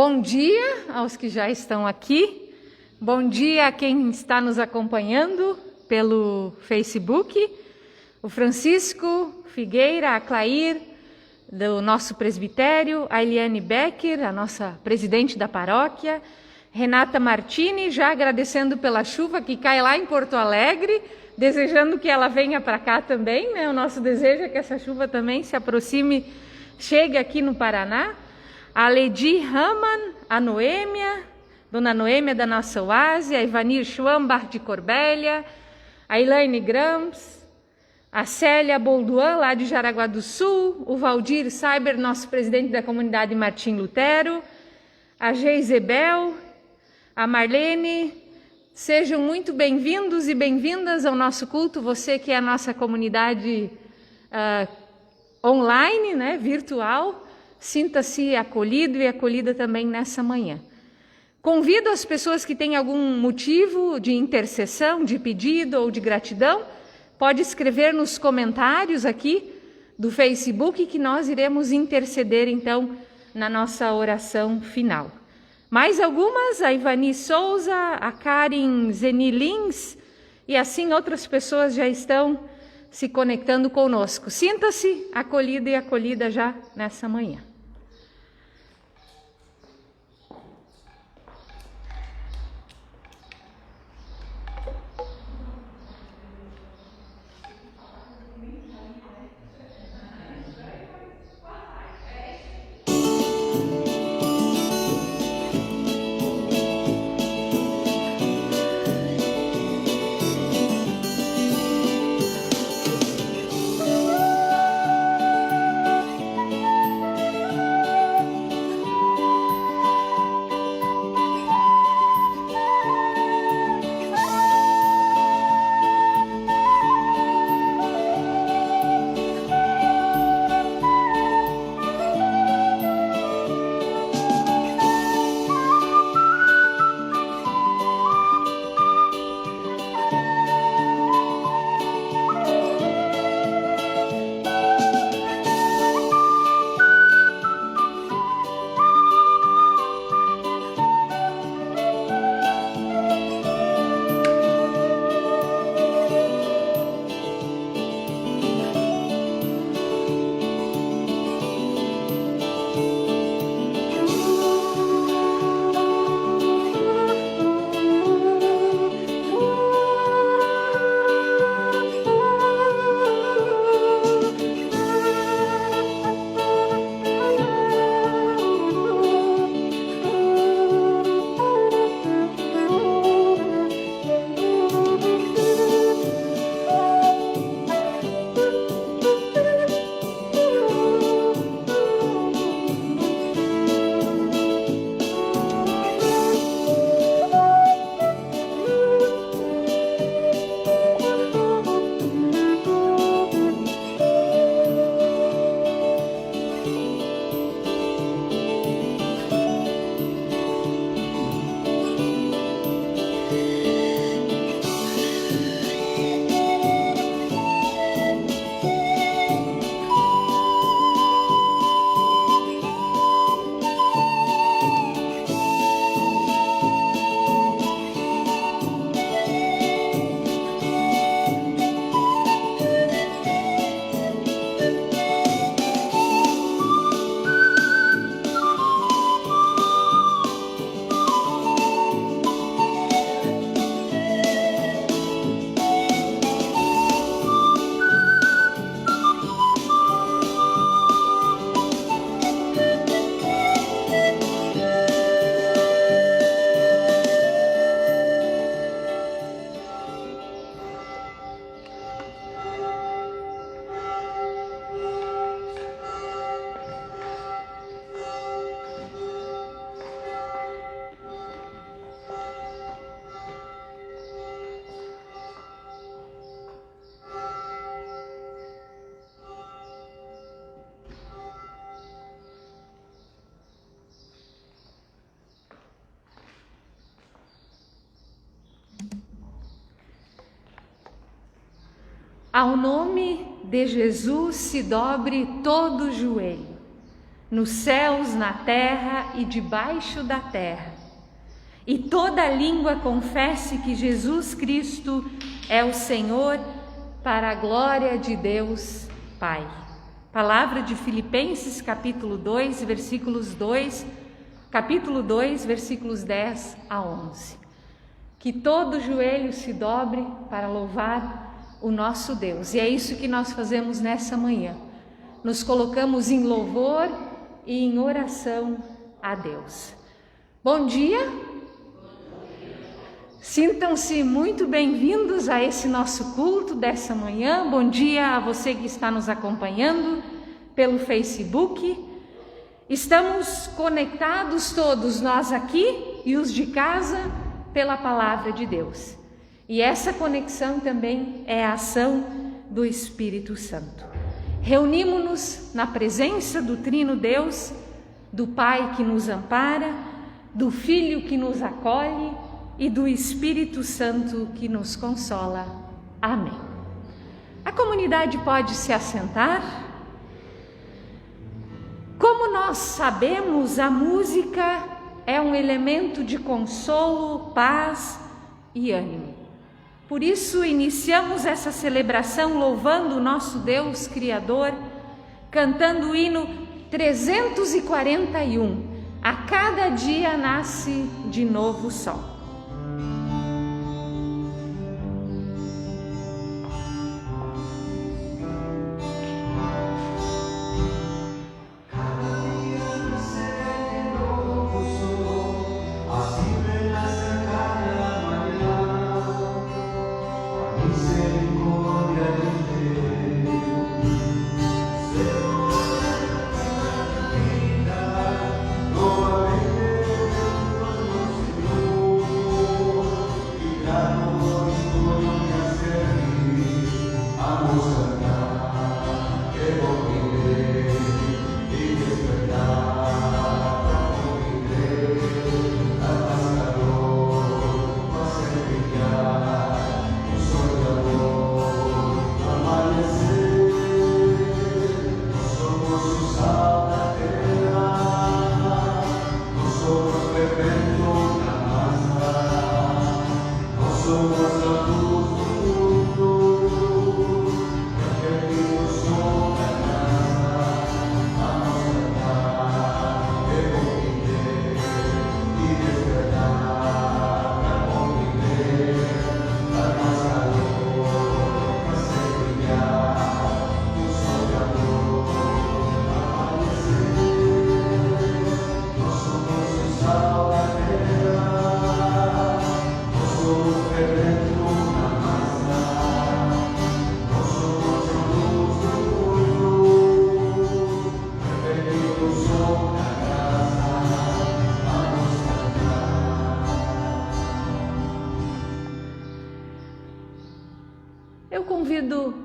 Bom dia aos que já estão aqui, bom dia a quem está nos acompanhando pelo Facebook, o Francisco Figueira, a Clair, do nosso presbitério, a Eliane Becker, a nossa presidente da paróquia, Renata Martini, já agradecendo pela chuva que cai lá em Porto Alegre, desejando que ela venha para cá também, né? O nosso desejo é que essa chuva também se aproxime, chegue aqui no Paraná. A Ledi Raman, a Noêmia, Dona Noêmia da nossa Oásia, a Ivanir Schwambach de Corbélia, a Elaine Grams, a Célia Bolduan, lá de Jaraguá do Sul, o Valdir Saiber, nosso presidente da comunidade Martim Lutero, a Geisebel, a Marlene. Sejam muito bem-vindos e bem-vindas ao nosso culto, você que é a nossa comunidade online, né, virtual. Sinta-se acolhido e acolhida também nessa manhã. Convido as pessoas que têm algum motivo de intercessão, de pedido ou de gratidão, pode escrever nos comentários aqui do Facebook que nós iremos interceder então na nossa oração final. Mais algumas, a Ivani Souza, a Karen Zeni Lins e assim outras pessoas já estão se conectando conosco. Sinta-se acolhido e acolhida já nessa manhã. Ao nome de Jesus se dobre todo o joelho, nos céus, na terra e debaixo da terra. E toda língua confesse que Jesus Cristo é o Senhor, para a glória de Deus Pai. Palavra de Filipenses, capítulo 2, versículos 2, capítulo 2, versículos 10 a 11. Que todo joelho se dobre para louvar o nosso Deus. E é isso que nós fazemos nessa manhã. Nos colocamos em louvor e em oração a Deus. Bom dia! Sintam-se muito bem-vindos a esse nosso culto dessa manhã. Bom dia a você que está nos acompanhando pelo Facebook. Estamos conectados todos, nós aqui e os de casa, pela palavra de Deus. E essa conexão também é a ação do Espírito Santo. Reunimos-nos na presença do Trino Deus, do Pai que nos ampara, do Filho que nos acolhe e do Espírito Santo que nos consola. Amém. A comunidade pode se assentar. Como nós sabemos, a música é um elemento de consolo, paz e ânimo. Por isso, iniciamos essa celebração louvando o nosso Deus Criador, cantando o hino 341. A cada dia nasce de novo o sol.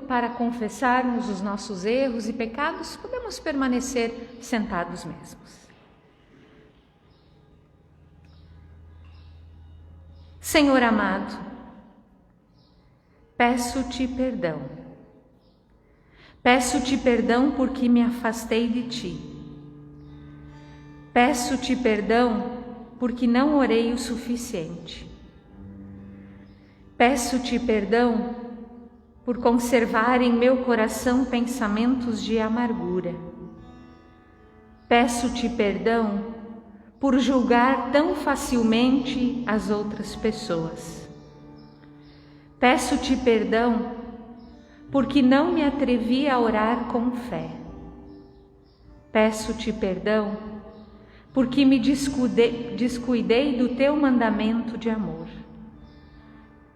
Para confessarmos os nossos erros e pecados, podemos permanecer sentados mesmos. Senhor amado, peço-te perdão. Peço-te perdão porque me afastei de ti. Peço-te perdão porque não orei o suficiente. Peço-te perdão por conservar em meu coração pensamentos de amargura. Peço-te perdão por julgar tão facilmente as outras pessoas. Peço-te perdão porque não me atrevi a orar com fé. Peço-te perdão porque me descuidei do teu mandamento de amor.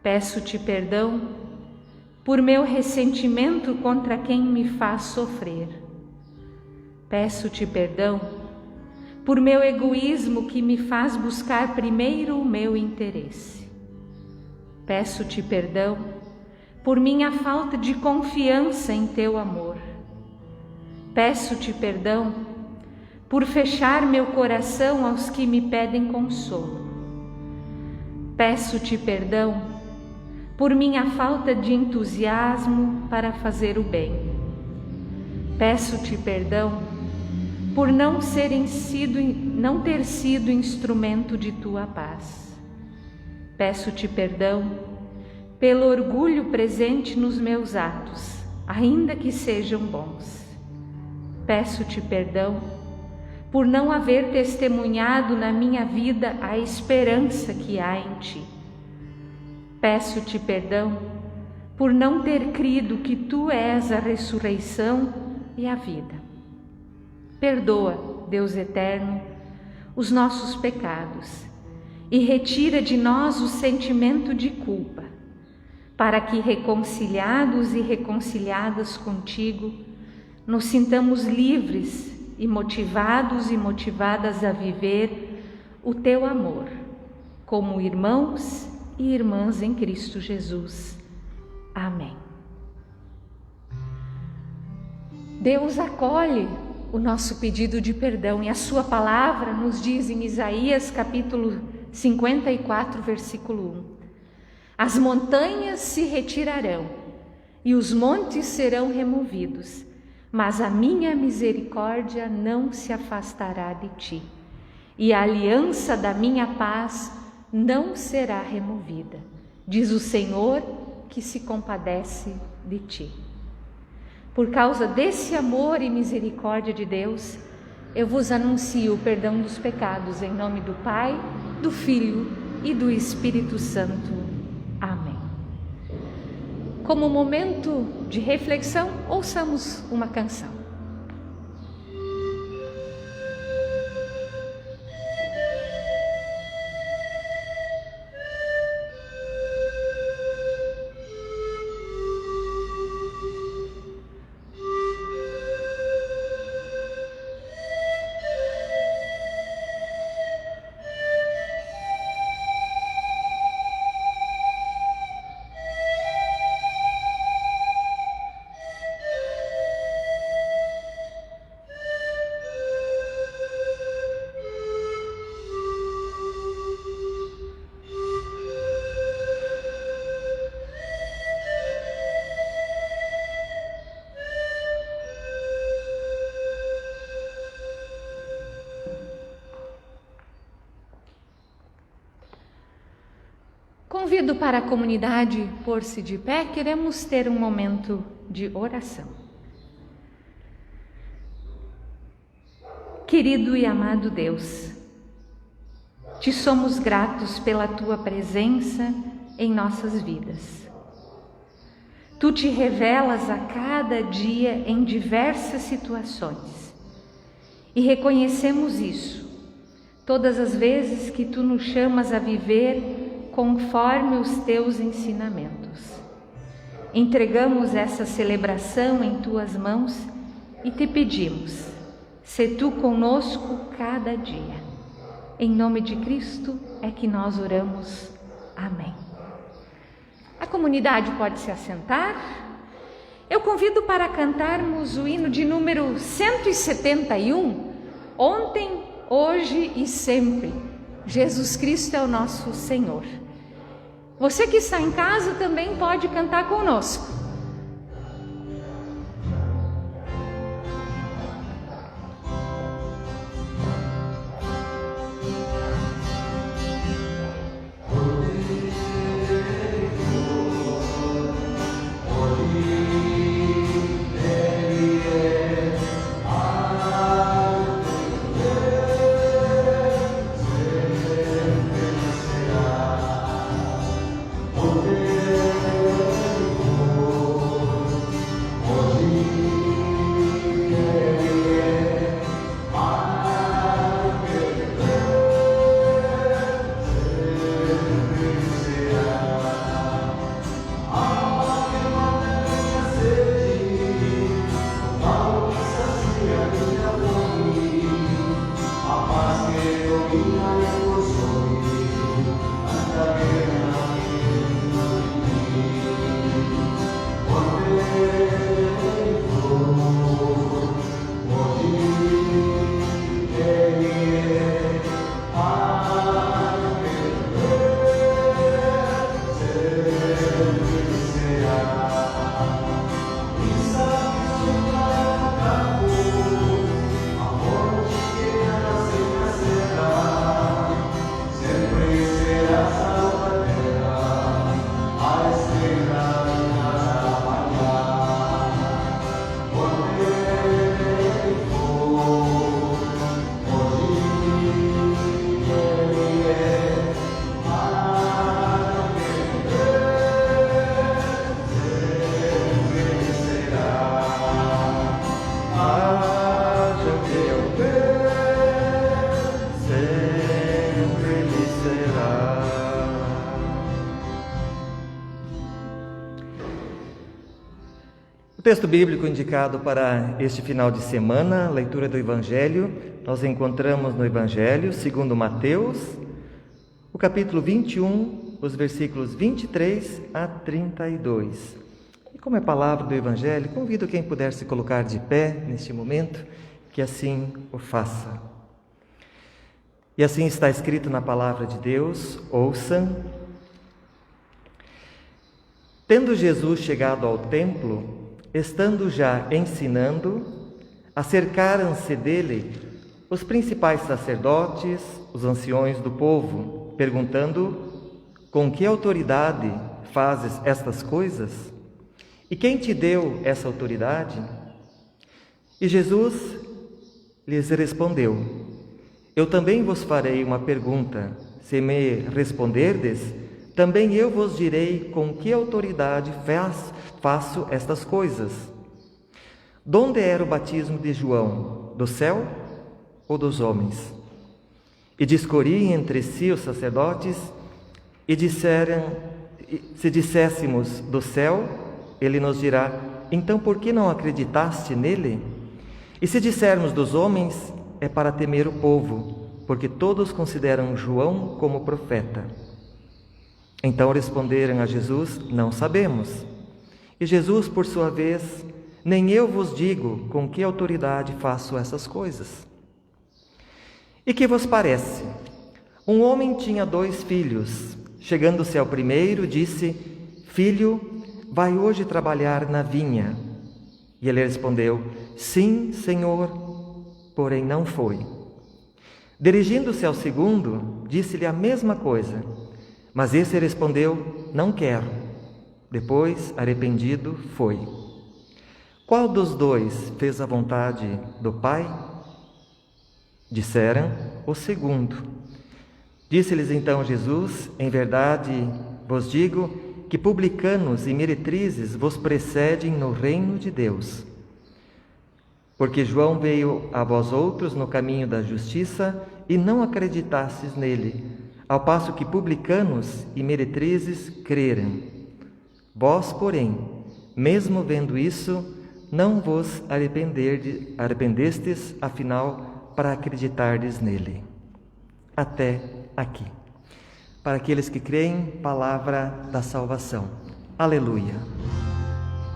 Peço-te perdão por meu ressentimento contra quem me faz sofrer. Peço-te perdão por meu egoísmo que me faz buscar primeiro o meu interesse. Peço-te perdão por minha falta de confiança em teu amor. Peço-te perdão por fechar meu coração aos que me pedem consolo. Peço-te perdão por minha falta de entusiasmo para fazer o bem. Peço-te perdão por não ter sido instrumento de tua paz. Peço-te perdão pelo orgulho presente nos meus atos, ainda que sejam bons. Peço-te perdão por não haver testemunhado na minha vida a esperança que há em ti. Peço-te perdão por não ter crido que tu és a ressurreição e a vida. Perdoa, Deus eterno, os nossos pecados e retira de nós o sentimento de culpa, para que, reconciliados e reconciliadas contigo, nos sintamos livres e motivadas a viver o teu amor, como irmãos e irmãs em Cristo Jesus. Amém. Deus acolhe o nosso pedido de perdão e a sua palavra nos diz em Isaías capítulo 54, versículo 1: as montanhas se retirarão e os montes serão removidos, mas a minha misericórdia não se afastará de ti, e a aliança da minha paz não será removida, diz o Senhor que se compadece de ti. Por causa desse amor e misericórdia de Deus, eu vos anuncio o perdão dos pecados em nome do Pai, do Filho e do Espírito Santo. Amém. Como momento de reflexão, ouçamos uma canção. Convido para a comunidade pôr-se de pé, queremos ter um momento de oração. Querido e amado Deus, te somos gratos pela tua presença em nossas vidas. Tu te revelas a cada dia em diversas situações e reconhecemos isso todas as vezes que tu nos chamas a viver conforme os teus ensinamentos. Entregamos essa celebração em tuas mãos e te pedimos, sê tu conosco cada dia. Em nome de Cristo é que nós oramos. Amém. A comunidade pode se assentar. Eu convido para cantarmos o hino de número 171, ontem, hoje e sempre. Jesus Cristo é o nosso Senhor. Você que está em casa também pode cantar conosco. Oh O texto bíblico indicado para este final de semana, leitura do Evangelho, nós encontramos no Evangelho segundo Mateus, o capítulo 21, os versículos 23 a 32. E como é palavra do Evangelho, convido quem puder se colocar de pé neste momento, que assim o faça. E assim está escrito na palavra de Deus, ouçam. Tendo Jesus chegado ao templo, estando já ensinando, acercaram-se dele os principais sacerdotes, os anciões do povo, perguntando: com que autoridade fazes estas coisas? E quem te deu essa autoridade? E Jesus lhes respondeu: eu também vos farei uma pergunta. Se me responderdes, também eu vos direi com que autoridade faço estas coisas. Donde era o batismo de João? Do céu ou dos homens? E discorriam entre si os sacerdotes e disseram: se disséssemos do céu, ele nos dirá: então por que não acreditaste nele? E se dissermos dos homens, é para temer o povo, porque todos consideram João como profeta. Então responderam a Jesus: não sabemos. E Jesus, por sua vez: nem eu vos digo com que autoridade faço essas coisas. E que vos parece? Um homem tinha 2 filhos. Chegando-se ao primeiro, disse: filho, vai hoje trabalhar na vinha. E ele respondeu: sim, Senhor, porém não foi. Dirigindo-se ao segundo, disse-lhe a mesma coisa, mas esse respondeu: não quero. Depois, arrependido, foi. Qual dos 2 fez a vontade do Pai? Disseram: o segundo. Disse-lhes então Jesus: em verdade vos digo que publicanos e meretrizes vos precedem no reino de Deus. Porque João veio a vós outros no caminho da justiça e não acreditastes nele, ao passo que publicanos e meretrizes creram. Vós, porém, mesmo vendo isso, não vos arrependestes, afinal, para acreditardes nele. Até aqui. Para aqueles que creem, palavra da salvação. Aleluia.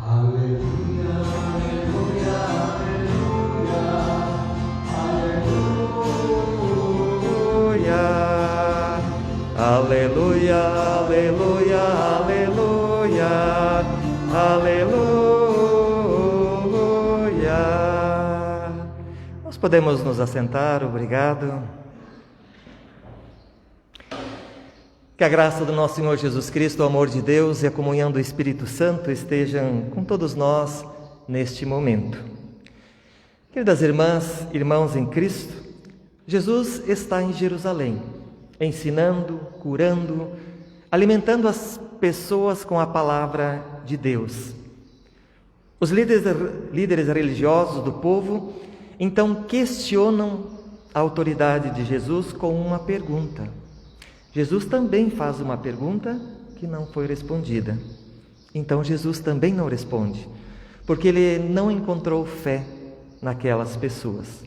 Aleluia, aleluia, aleluia, aleluia, aleluia, aleluia. Nós podemos nos assentar, obrigado. Que a graça do nosso Senhor Jesus Cristo, o amor de Deus e a comunhão do Espírito Santo estejam com todos nós neste momento. Queridas irmãs, irmãos em Cristo, Jesus está em Jerusalém, ensinando, curando, alimentando as pessoas com a palavra de Deus. Os líderes religiosos do povo, então, questionam a autoridade de Jesus com uma pergunta. Jesus também faz uma pergunta que não foi respondida. Então Jesus também não responde, porque ele não encontrou fé naquelas pessoas.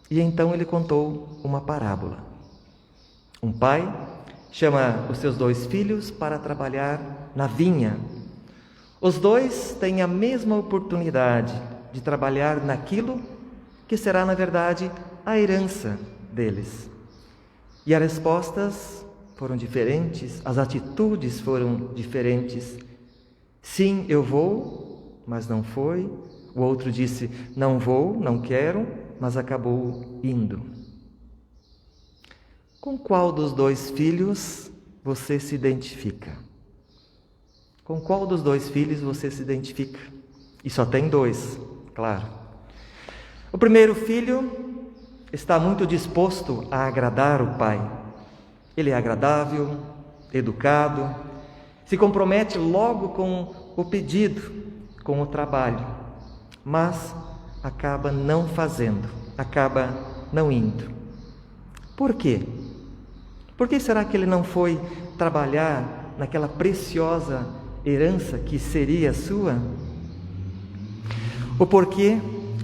E então ele contou uma parábola. Um pai chama os seus 2 filhos para trabalhar na vinha. Os 2 têm a mesma oportunidade de trabalhar naquilo que será, na verdade, a herança deles. E as respostas foram diferentes, as atitudes foram diferentes. Sim, eu vou, mas não foi. O outro disse: não vou, não quero, mas acabou indo. Com qual dos 2 filhos você se identifica? Com qual dos 2 filhos você se identifica? E só tem 2, claro. O primeiro filho está muito disposto a agradar o pai. Ele é agradável, educado, se compromete logo com o pedido, com o trabalho, mas acaba não fazendo, acaba não indo. Por quê? Por que será que ele não foi trabalhar naquela preciosa herança que seria sua? O porquê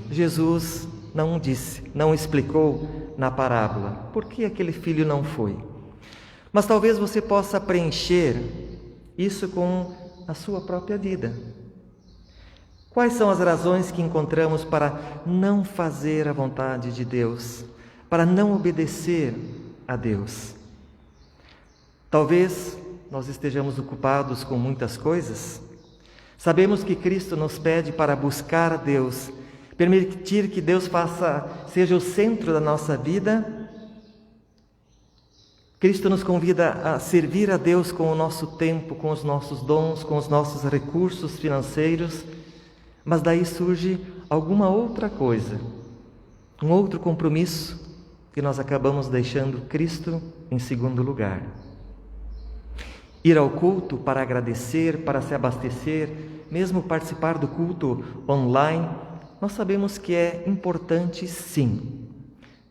Jesus não disse, não explicou na parábola. Por que aquele filho não foi? Mas talvez você possa preencher isso com a sua própria vida. Quais são as razões que encontramos para não fazer a vontade de Deus, para não obedecer a Deus? Talvez nós estejamos ocupados com muitas coisas. Sabemos que Cristo nos pede para buscar a Deus, permitir que Deus seja o centro da nossa vida. Cristo nos convida a servir a Deus com o nosso tempo, com os nossos dons, com os nossos recursos financeiros, mas daí surge alguma outra coisa, um outro compromisso que nós acabamos deixando Cristo em segundo lugar. Ir ao culto para agradecer, para se abastecer, mesmo participar do culto online, nós sabemos que é importante sim.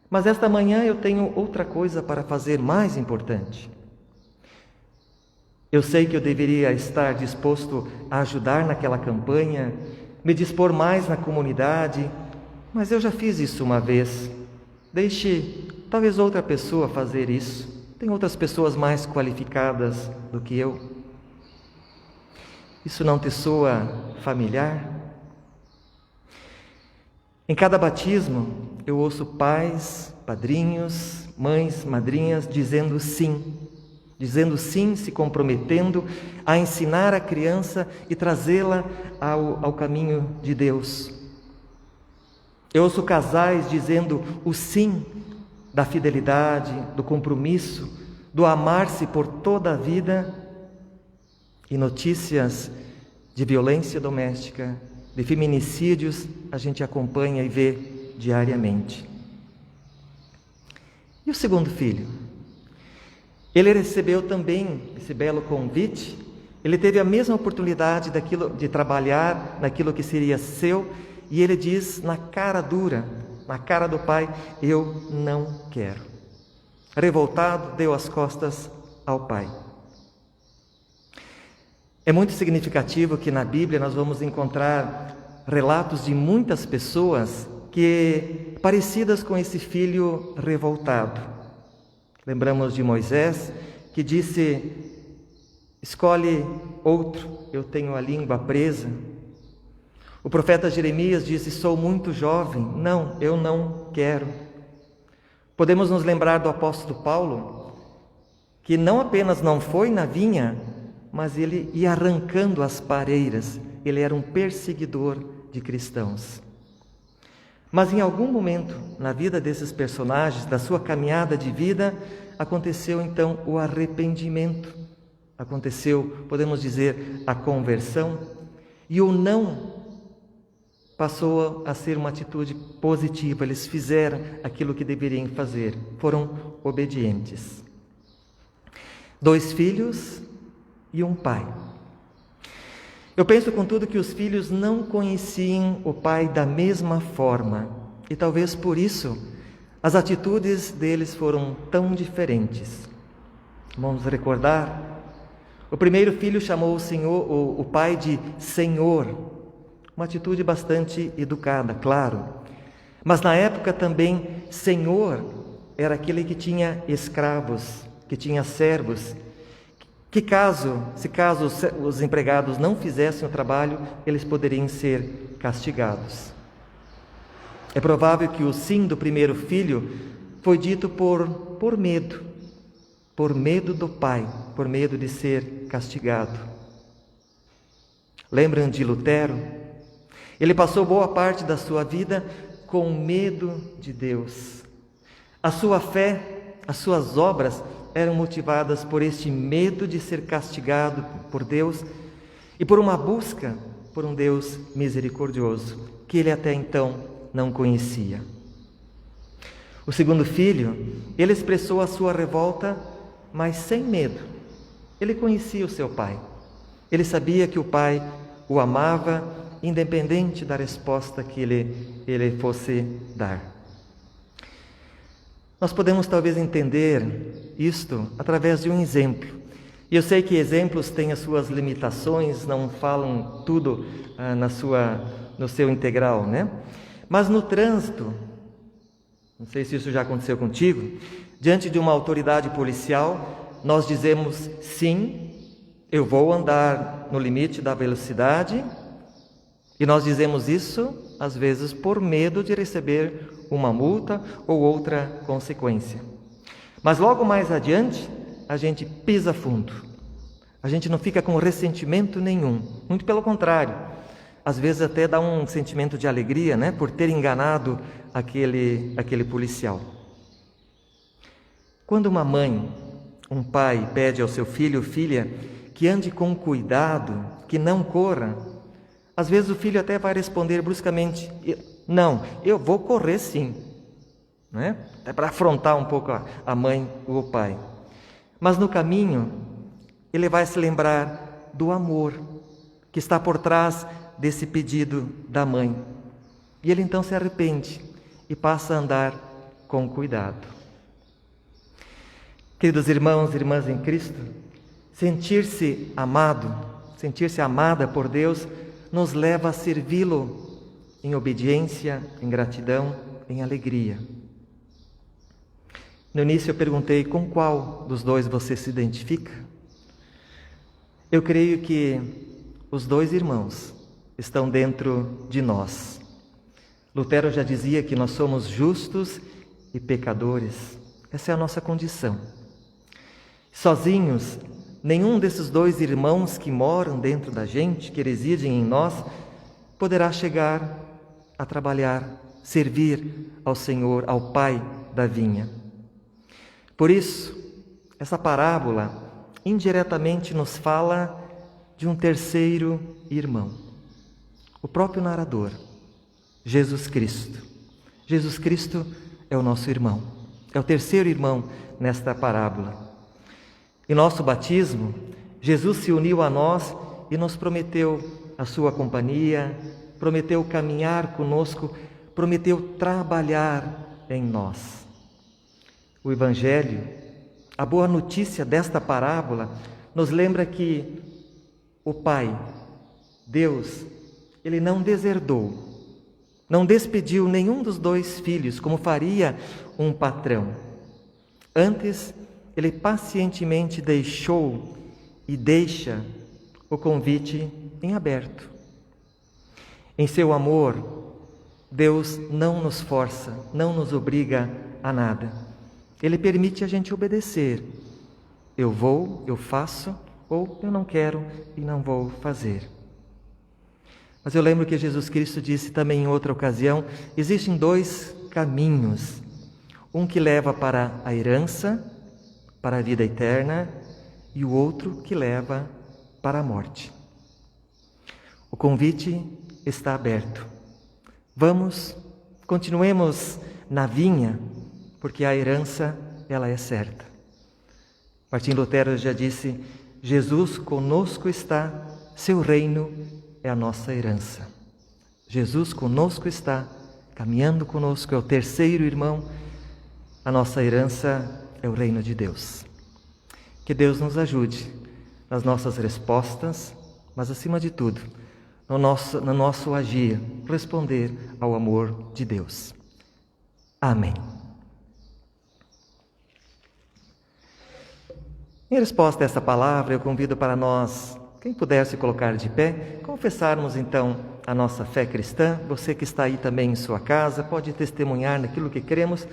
Mas esta manhã eu tenho outra coisa para fazer mais importante. Eu sei que eu deveria estar disposto a ajudar naquela campanha, me dispor mais na comunidade, mas eu já fiz isso uma vez. Deixe talvez outra pessoa fazer isso. Tem outras pessoas mais qualificadas do que eu. Isso não te soa familiar? Em cada batismo, eu ouço pais, padrinhos, mães, madrinhas dizendo sim, se comprometendo a ensinar a criança e trazê-la ao caminho de Deus. Eu ouço casais dizendo o sim da fidelidade, do compromisso, do amar-se por toda a vida, e notícias de violência doméstica, de feminicídios, a gente acompanha e vê diariamente. E o segundo filho? Ele recebeu também esse belo convite, ele teve a mesma oportunidade de trabalhar naquilo que seria seu, e ele diz na cara dura, na cara do pai, eu não quero. Revoltado, deu as costas ao pai. É muito significativo que na Bíblia nós vamos encontrar relatos de muitas pessoas parecidas com esse filho revoltado. Lembramos de Moisés, que disse, escolhe outro, eu tenho a língua presa. O profeta Jeremias disse, sou muito jovem, não, eu não quero. Podemos nos lembrar do apóstolo Paulo, que não apenas não foi na vinha, mas ele ia arrancando as pareiras, ele era um perseguidor de cristãos. Mas em algum momento na vida desses personagens, da sua caminhada de vida, aconteceu então o arrependimento, aconteceu, podemos dizer, a conversão, e o não passou a ser uma atitude positiva, eles fizeram aquilo que deveriam fazer, foram obedientes. 2 filhos e um pai. Eu penso, contudo, que os filhos não conheciam o pai da mesma forma, e talvez por isso as atitudes deles foram tão diferentes. Vamos recordar? O primeiro filho chamou o pai de Senhor, uma atitude bastante educada, claro. Mas na época também, Senhor era aquele que tinha escravos, que tinha servos, se caso os empregados não fizessem o trabalho, eles poderiam ser castigados. É provável que o sim do primeiro filho foi dito por medo do pai, por medo de ser castigado. Lembram de Lutero? Ele passou boa parte da sua vida com medo de Deus. A sua fé, as suas obras eram motivadas por este medo de ser castigado por Deus e por uma busca por um Deus misericordioso, que ele até então não conhecia. O segundo filho, ele expressou a sua revolta, mas sem medo. Ele conhecia o seu pai. Ele sabia que o pai o amava, independente da resposta que ele fosse dar. Nós podemos talvez entender isto através de um exemplo. E eu sei que exemplos têm as suas limitações, não falam tudo no seu integral, né? Mas no trânsito, não sei se isso já aconteceu contigo, diante de uma autoridade policial, nós dizemos sim, eu vou andar no limite da velocidade, e nós dizemos isso, às vezes, por medo de receber uma multa ou outra consequência. Mas logo mais adiante, a gente pisa fundo. A gente não fica com ressentimento nenhum, muito pelo contrário. Às vezes até dá um sentimento de alegria, né, por ter enganado aquele policial. Quando uma mãe, um pai pede ao seu filho ou filha que ande com cuidado, que não corra, às vezes o filho até vai responder bruscamente, não, eu vou correr sim, né? É para afrontar um pouco a mãe ou o pai. Mas no caminho, ele vai se lembrar do amor que está por trás desse pedido da mãe. E ele então se arrepende e passa a andar com cuidado. Queridos irmãos e irmãs em Cristo, sentir-se amado, sentir-se amada por Deus, nos leva a servi-lo em obediência, em gratidão, em alegria. No início eu perguntei com qual dos dois você se identifica. Eu creio que os dois irmãos estão dentro de nós. Lutero já dizia que nós somos justos e pecadores. Essa é a nossa condição. Sozinhos, nenhum desses dois irmãos que moram dentro da gente, que residem em nós, poderá chegar a trabalhar, servir ao Senhor, ao Pai da vinha. Por isso, essa parábola indiretamente nos fala de um terceiro irmão, o próprio narrador, Jesus Cristo. Jesus Cristo é o nosso irmão, é o terceiro irmão nesta parábola. Em nosso batismo, Jesus se uniu a nós e nos prometeu a sua companhia, prometeu caminhar conosco, prometeu trabalhar em nós. O Evangelho, a boa notícia desta parábola, nos lembra que o Pai, Deus, Ele não deserdou, não despediu nenhum dos dois filhos, como faria um patrão. Antes, Ele pacientemente deixou e deixa o convite em aberto. Em seu amor, Deus não nos força, não nos obriga a nada. Ele permite a gente obedecer. Eu vou, eu faço, ou eu não quero e não vou fazer. Mas eu lembro que Jesus Cristo disse também em outra ocasião, existem dois caminhos. Um que leva para a herança, para a vida eterna, e o outro que leva para a morte. O convite está aberto. Vamos, continuemos na vinha, porque a herança, ela é certa. Martim Lutero já disse, Jesus conosco está, seu reino é a nossa herança. Jesus conosco está, caminhando conosco, é o terceiro irmão, a nossa herança é o reino de Deus. Que Deus nos ajude nas nossas respostas, mas acima de tudo, no nosso agir, responder ao amor de Deus. Amém. Em resposta a essa palavra, eu convido para nós, quem puder se colocar de pé, confessarmos então a nossa fé cristã. Você que está aí também em sua casa, pode testemunhar naquilo que cremos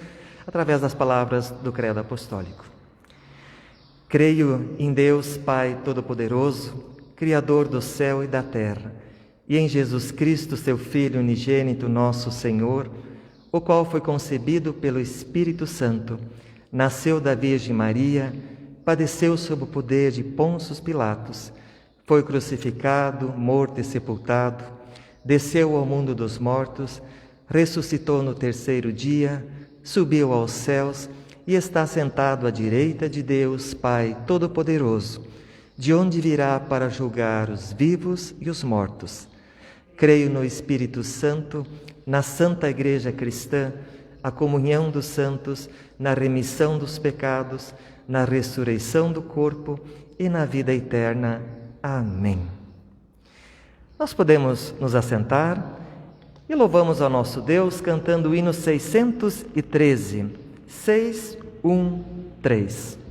através das palavras do Credo Apostólico. Creio em Deus Pai Todo-Poderoso, Criador do céu e da terra, e em Jesus Cristo, seu Filho unigênito, nosso Senhor, o qual foi concebido pelo Espírito Santo, nasceu da Virgem Maria, padeceu sob o poder de Pôncio Pilatos, foi crucificado, morto e sepultado, desceu ao mundo dos mortos, ressuscitou no terceiro dia, subiu aos céus e está sentado à direita de Deus, Pai Todo-Poderoso, de onde virá para julgar os vivos e os mortos. Creio no Espírito Santo, na Santa Igreja Cristã, a comunhão dos santos, na remissão dos pecados, na ressurreição do corpo e na vida eterna. Amém. Nós podemos nos assentar E louvamos ao nosso Deus cantando o hino 613, 613.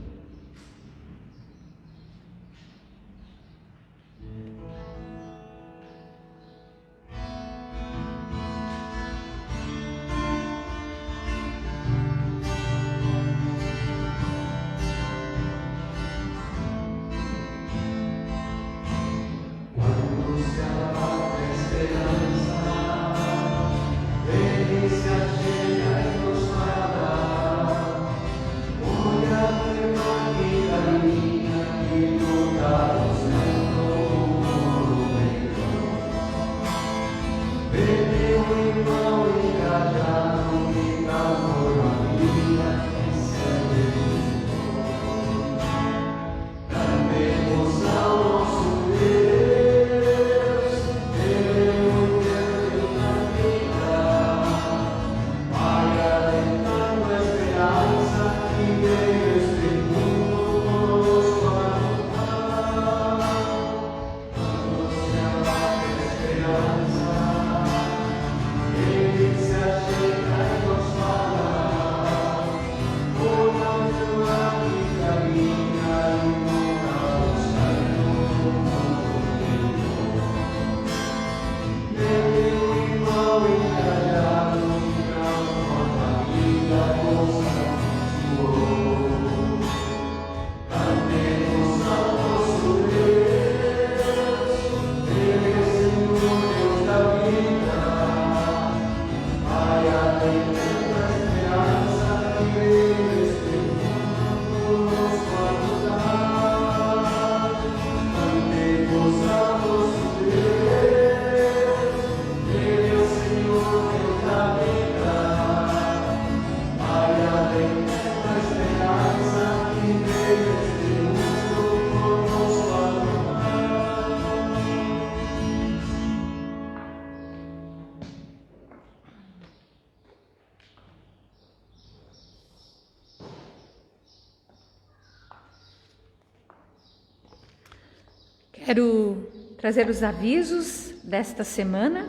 Quero trazer os avisos desta semana.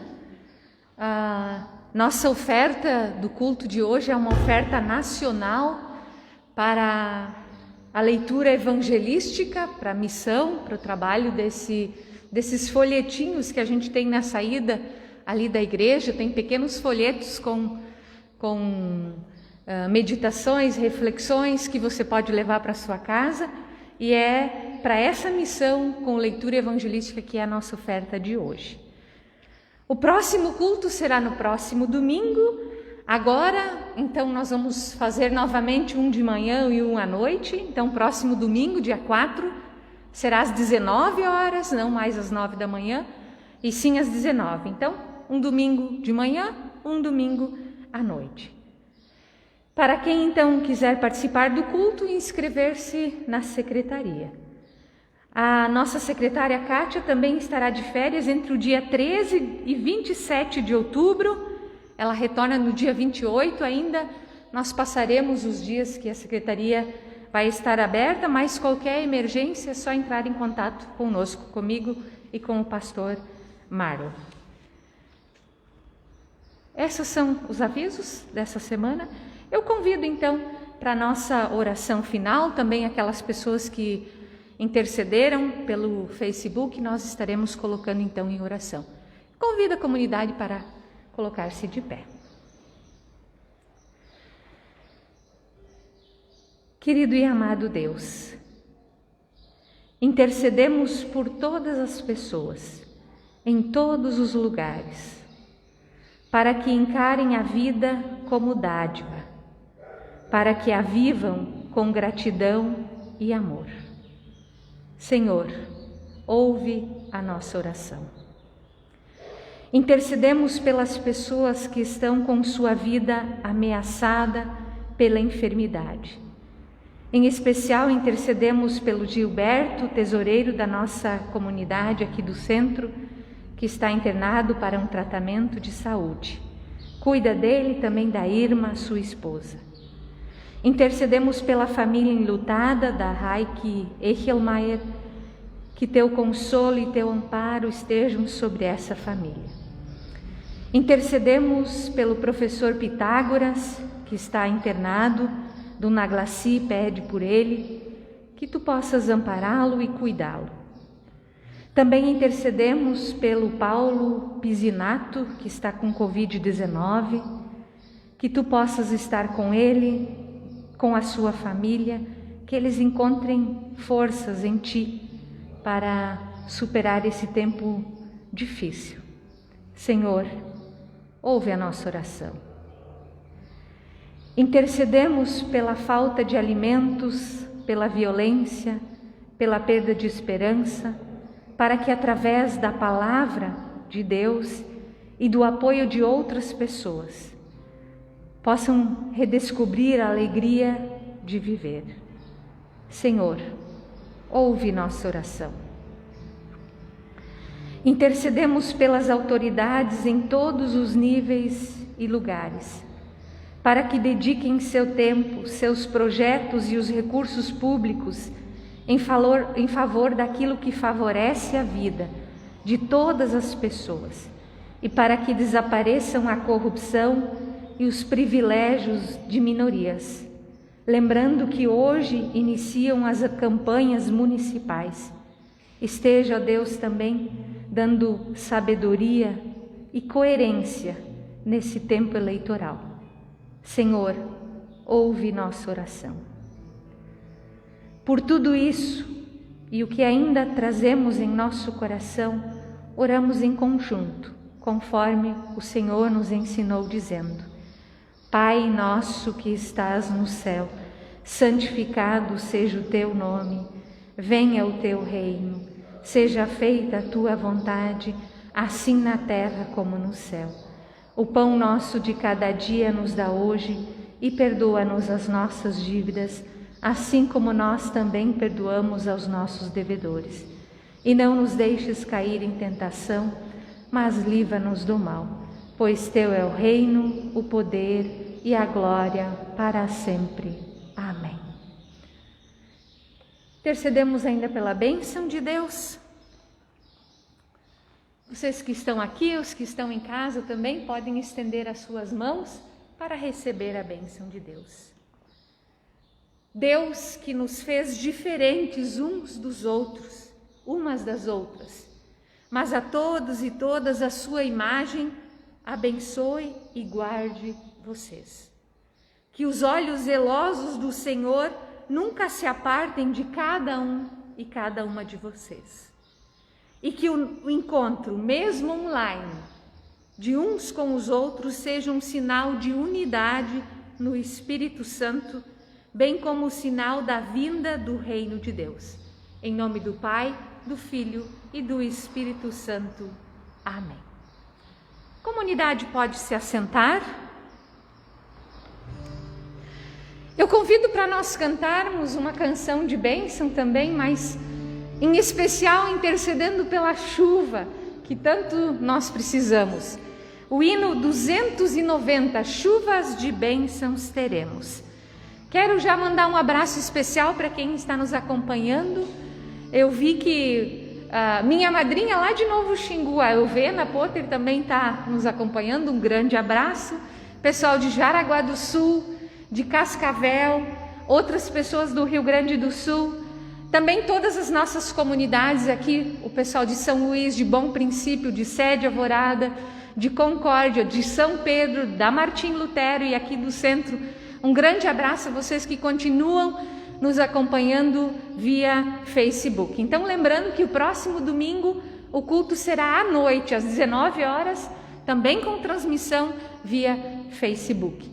A nossa oferta do culto de hoje é uma oferta nacional para a leitura evangelística, para a missão, para o trabalho desses folhetinhos que a gente tem na saída ali da igreja. Tem pequenos folhetos com meditações, reflexões que você pode levar para sua casa. E é para essa missão com leitura evangelística que é a nossa oferta de hoje. O próximo culto será no próximo domingo. Agora, então, nós vamos fazer novamente um de manhã e um à noite. Então, próximo domingo, dia 4, será às 19 horas, não mais às 9 da manhã, e sim às 19. Então, um domingo de manhã, um domingo à noite. Para quem então quiser participar do culto, inscrever-se na secretaria. A nossa secretária Kátia também estará de férias entre o dia 13 e 27 de outubro. Ela retorna no dia 28 ainda. Nós passaremos os dias que a secretaria vai estar aberta, mas qualquer emergência é só entrar em contato conosco, comigo e com o pastor Marlon. Esses são os avisos dessa semana. Eu convido então para a nossa oração final, também aquelas pessoas que intercederam pelo Facebook, nós estaremos colocando então em oração. Convido a comunidade para colocar-se de pé. Querido e amado Deus, intercedemos por todas as pessoas, em todos os lugares, para que encarem a vida como dádiva, para que a vivam com gratidão e amor. Senhor, ouve a nossa oração. Intercedemos pelas pessoas que estão com sua vida ameaçada pela enfermidade. Em especial, intercedemos pelo Gilberto, tesoureiro da nossa comunidade aqui do centro, que está internado para um tratamento de saúde. Cuida dele e também da Irma, sua esposa. Intercedemos pela família enlutada da Heike Echelmaier, que teu consolo e teu amparo estejam sobre essa família. Intercedemos pelo professor Pitágoras, que está internado, Dona Glaci pede por ele, que tu possas ampará-lo e cuidá-lo. Também intercedemos pelo Paulo Pisinato, que está com Covid-19, que tu possas estar com ele, com a sua família, que eles encontrem forças em ti para superar esse tempo difícil. Senhor, ouve a nossa oração. Intercedemos pela falta de alimentos, pela violência, pela perda de esperança, para que através da palavra de Deus e do apoio de outras pessoas possam redescobrir a alegria de viver. Senhor, ouve nossa oração. Intercedemos pelas autoridades em todos os níveis e lugares, para que dediquem seu tempo, seus projetos e os recursos públicos em favor daquilo que favorece a vida de todas as pessoas e para que desapareçam a corrupção e os privilégios de minorias. Lembrando que hoje iniciam as campanhas municipais. Esteja, ó Deus, também dando sabedoria e coerência nesse tempo eleitoral. Senhor, ouve nossa oração. Por tudo isso e o que ainda trazemos em nosso coração, oramos em conjunto, conforme o Senhor nos ensinou, dizendo: Pai nosso que estás no céu, santificado seja o teu nome, venha o teu reino, seja feita a tua vontade, assim na terra como no céu. O pão nosso de cada dia nos dá hoje e perdoa-nos as nossas dívidas, assim como nós também perdoamos aos nossos devedores. E não nos deixes cair em tentação, mas livra-nos do mal, pois teu é o reino, o poder e a glória para sempre. Amém. Intercedemos ainda pela bênção de Deus. Vocês que estão aqui, os que estão em casa também podem estender as suas mãos para receber a bênção de Deus. Deus que nos fez diferentes uns dos outros, umas das outras, mas a todos e todas a sua imagem, abençoe e guarde vocês. Que os olhos zelosos do Senhor nunca se apartem de cada um e cada uma de vocês. E que o encontro, mesmo online, de uns com os outros seja um sinal de unidade no Espírito Santo, bem como o sinal da vinda do reino de Deus. Em nome do Pai, do Filho e do Espírito Santo. Amém. A comunidade pode se assentar. Eu convido para nós cantarmos uma canção de bênção também, mas em especial intercedendo pela chuva que tanto nós precisamos. O hino 290, Chuvas de Bênçãos Teremos. Quero já mandar um abraço especial para quem está nos acompanhando. Eu vi que minha madrinha lá de Novo Xingu, a Elvena Potter, também está nos acompanhando. Um grande abraço. Pessoal de Jaraguá do Sul, de Cascavel, outras pessoas do Rio Grande do Sul. Também todas as nossas comunidades aqui, o pessoal de São Luís, de Bom Princípio, de Sede Alvorada, de Concórdia, de São Pedro, da Martim Lutero e aqui do centro. Um grande abraço a vocês que continuam nos acompanhando via Facebook. Então, lembrando que o próximo domingo o culto será à noite, às 19 horas, também com transmissão via Facebook.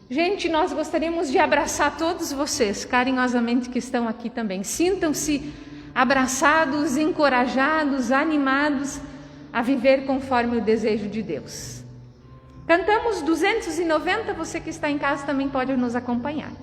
Gente, nós gostaríamos de abraçar todos vocês, carinhosamente, que estão aqui também. Sintam-se abraçados, encorajados, animados a viver conforme o desejo de Deus. Cantamos 290, você que está em casa também pode nos acompanhar.